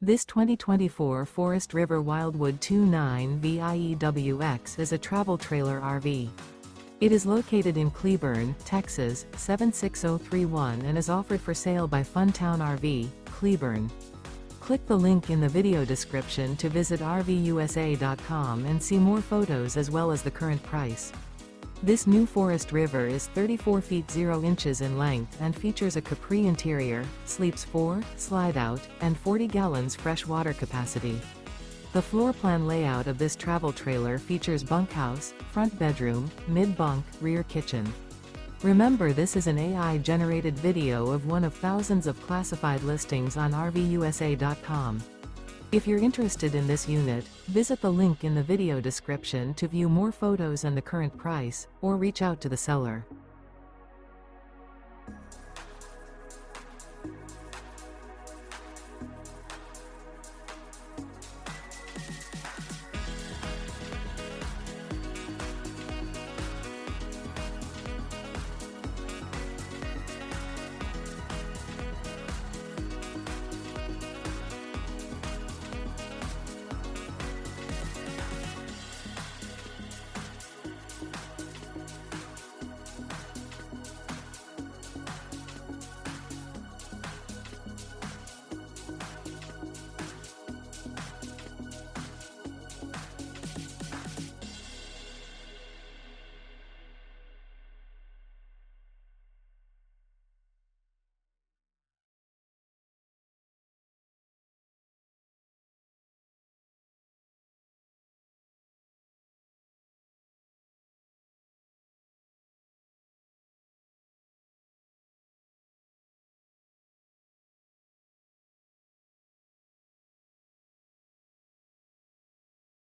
This 2024 Forest River Wildwood 29 VIEWX is a travel trailer RV. It is located in Cleburne, Texas, 76031 and is offered for sale by Funtown RV, Cleburne. Click the link in the video description to visit RVUSA.com and see more photos as well as the current price. This new Forest River is 34 feet 0 inches in length and features a CAPRI interior, sleeps 4, slide-out, and 40 gallons fresh water capacity. The floor plan layout of this travel trailer features bunkhouse, front bedroom, mid-bunk, rear kitchen. Remember, this is an AI-generated video of one of thousands of classified listings on RVUSA.com. If you're interested in this unit, visit the link in the video description to view more photos and the current price, or reach out to the seller.